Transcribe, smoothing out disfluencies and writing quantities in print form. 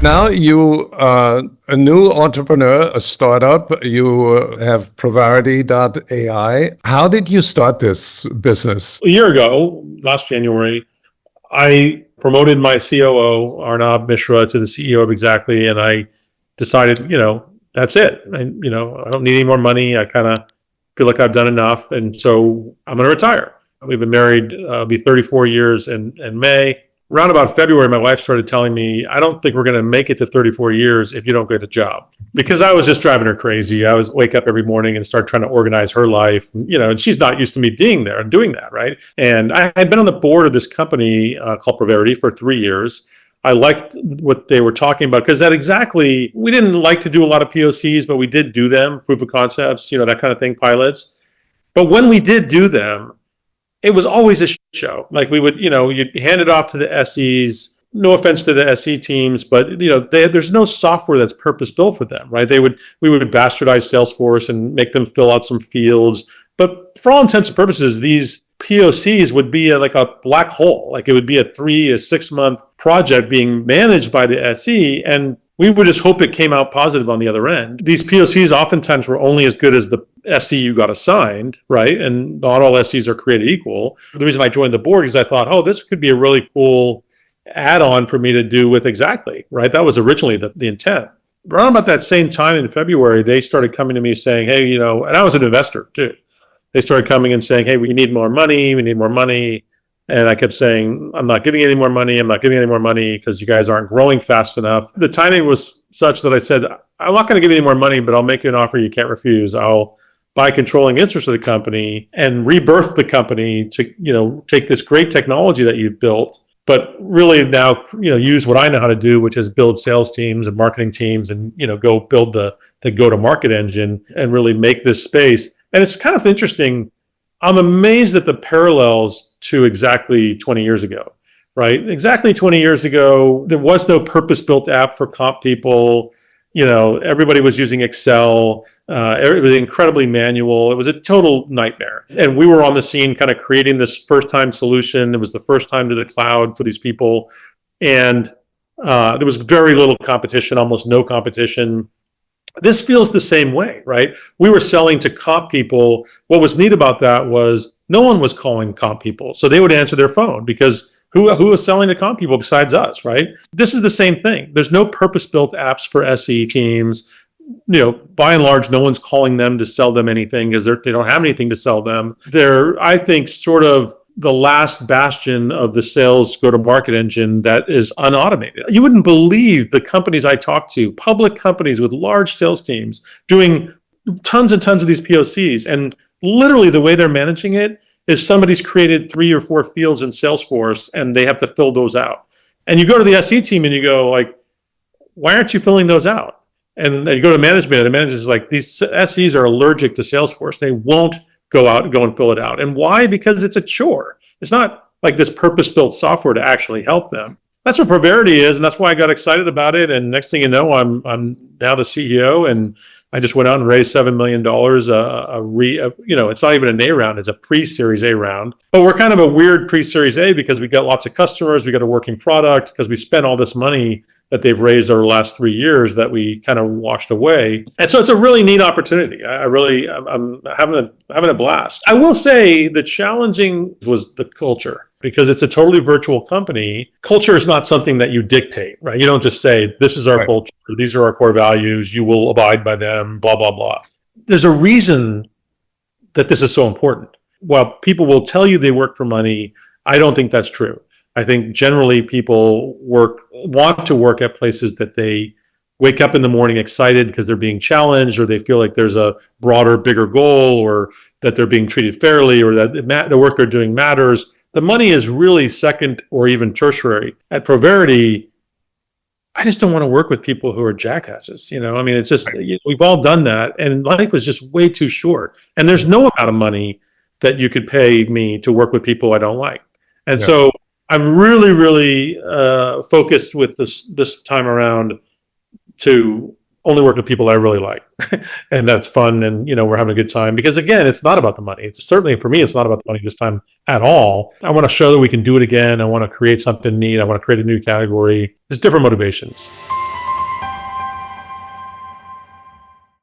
Now you are a new entrepreneur, a startup. You have Provarity.ai. How did you start this business? A year ago, last January, I promoted my COO, Arnab Mishra, to the CEO of Xactly, and I decided, that's it. And, I don't need any more money. I kind of feel like I've done enough. And so I'm going to retire. We've been married, be 34 years in May. Around about February, my wife started telling me, I don't think we're going to make it to 34 years if you don't get a job. Because I was just driving her crazy. I was wake up every morning and start trying to organize her life, and she's not used to me being there and doing that, right? And I had been on the board of this company called Provarity for 3 years. I liked what they were talking about because that Xactly, we didn't like to do a lot of POCs, but we did do them, proof of concepts, that kind of thing, pilots. But when we did do them, it was always a show. Like we would, you'd hand it off to the SEs. No offense to the SE teams, but there's no software that's purpose built for them, right? We would bastardize Salesforce and make them fill out some fields. But for all intents and purposes, these POCs would be like a black hole. Like it would be a 6 month project being managed by the SE, and we would just hope it came out positive on the other end. These POCs oftentimes were only as good as the SE you got assigned, right? And not all SEs are created equal. The reason I joined the board is I thought, this could be a really cool add-on for me to do with Xactly, right? That was originally the intent. Around about that same time in February, they started coming to me saying, hey, and I was an investor too. They started coming and saying, hey, we need more money. We need more money. And I kept saying, I'm not getting any more money. I'm not getting any more money because you guys aren't growing fast enough. The timing was such that I said, I'm not going to give you any more money, but I'll make you an offer you can't refuse. I'll buy controlling interest of the company and rebirth the company to, take this great technology that you've built, but really now, use what I know how to do, which is build sales teams and marketing teams and, go build the go-to-market engine and really make this space. And it's kind of interesting. I'm amazed at the parallels to Xactly 20 years ago, right? Xactly 20 years ago, there was no purpose-built app for comp people. Everybody was using Excel. It was incredibly manual. It was a total nightmare. And we were on the scene kind of creating this first-time solution. It was the first time to the cloud for these people. And there was very little competition, almost no competition. This feels the same way, right? We were selling to comp people. What was neat about that was no one was calling comp people. So they would answer their phone because who was selling to comp people besides us, right? This is the same thing. There's no purpose-built apps for SE teams. By and large, no one's calling them to sell them anything because they don't have anything to sell them. They're, I think, sort of the last bastion of the sales go-to-market engine that is unautomated. You wouldn't believe the companies I talk to, public companies with large sales teams doing tons and tons of these POCs. And literally the way they're managing it is somebody's created 3 or 4 fields in Salesforce and they have to fill those out. And you go to the SE team and you go like, why aren't you filling those out? And then you go to management and the manager's like, these SEs are allergic to Salesforce. They won't go and fill it out. And why? Because it's a chore. It's not like this purpose-built software to actually help them. That's what Provarity is, and that's why I got excited about it. And next thing you know, I'm now the CEO, and I just went out and raised $7 million. It's not even an A round; it's a pre-Series A round. But we're kind of a weird pre-Series A because we got lots of customers, we got a working product, because we spent all this money that they've raised over the last 3 years that we kind of washed away. And so it's a really neat opportunity. I'm having a blast. I will say the challenging was the culture, because it's a totally virtual company. Culture is not something that you dictate, right? You don't just say, this is our culture, these are our core values, you will abide by them, blah, blah, blah. There's a reason that this is so important. While people will tell you they work for money, I don't think that's true. I think generally people want to work at places that they wake up in the morning excited because they're being challenged, or they feel like there's a broader, bigger goal, or that they're being treated fairly, or that the work they're doing matters. The money is really second or even tertiary. At Provarity, I just don't want to work with people who are jackasses. It's just, we've all done that, and life is just way too short. And there's no amount of money that you could pay me to work with people I don't like. And so I'm really, really focused with this time around to only work with people I really like. And that's fun. And, we're having a good time because again, it's not about the money. It's certainly for me, it's not about the money this time at all. I want to show that we can do it again. I want to create something neat. I want to create a new category. There's different motivations.